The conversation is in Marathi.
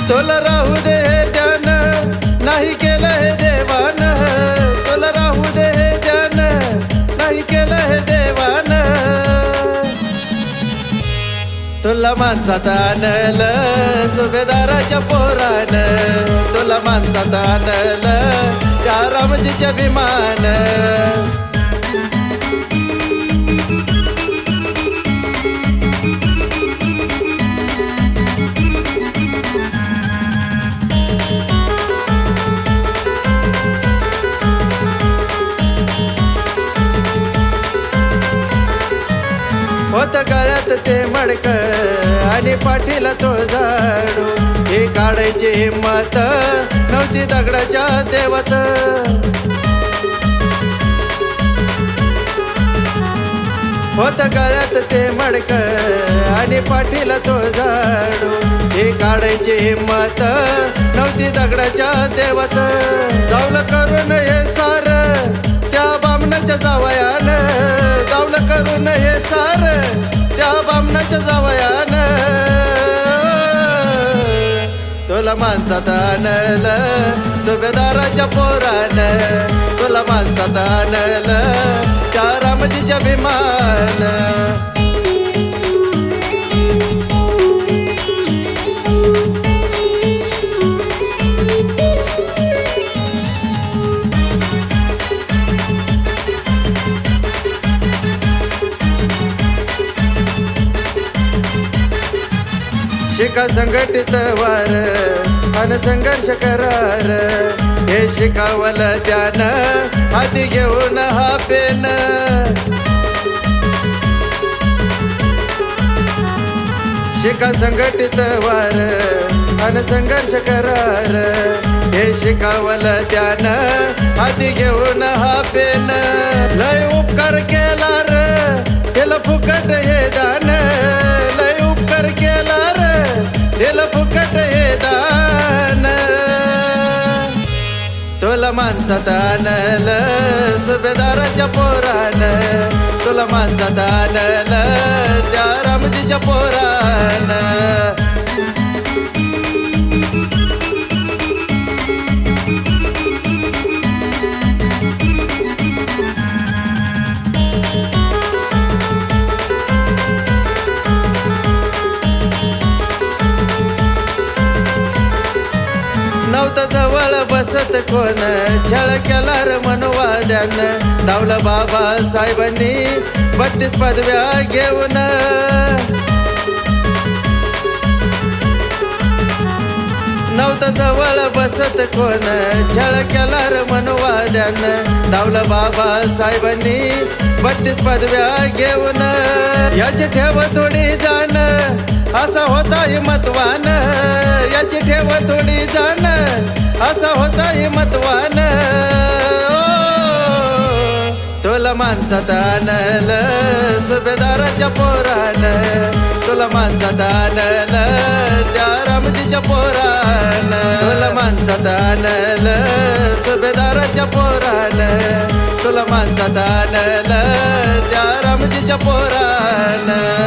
तुला राहू दे हे ध्यान नाही केलं हे देवान, तुला राहू दे हे ध्यान नाही केलं हे देवान. तुला माणसात आणलं सुभेदाराच्या पोरान, तुला माणसात आणलं त्या रामजीच्या विमान. होत गळ्यात ते मडक आणि पाठीला तो झाडू, हे काढायची हिंमत नव्हती दगडाच्या देवत. होत गळ्यात ते मडक आणि पाठीला तो झाडू, हे काढायची हिंमत नव्हती दगडाच्या देवत. जावलं करून हे सार त्या बामणाच्या जावयान, जावलं करून हे सार त्या बामणाच्या जावयान. तुला माणसात आणलं सुभेदाराच्या पोरान, तुला माणसात आणलं त्या रामजीच्या विमान. शिका संघटित वार अन संघर्ष करार, हे शिकावलं त्यानं हाती घेऊन हा पेन. शिका संघटित वार अन संघर्ष करार, हे शिकावलं त्यानं हाती घेऊन हा पेन. लय उपकार केला र केलं फुकट हे दान, लय उपकार केला र दिल फुकट हे दान. तुला माणसात आणलं सुभेदाराच्या पोरान, तुला माणसात आणलं त्या रामजीच्या पोरान. नव्हतं जवळ बसत कोण छळ केला र मनवाद्यानं, धावलं बाबासाहेबांनी 32 पदव्या घेऊन. नव्हतं जवळ बसत कोण छळ केला र मनवाद्यानं, धावलं बाबासाहेबांनी 32 पदव्या घेऊन. याची ठेव थोडी जाण असा होता हिमतवान, याची ठेव थोडी जाण असा होता हिमतवान. तुला माणसात आणलं सुभेदाराच्या पोरान, तुला माणसात आणलं त्या रामजीच्या पोरान. तुला माणसात आणलं सुभेदाराच्या पोरान, तुला माणसात आणलं त्या रामजीच्या पोरान.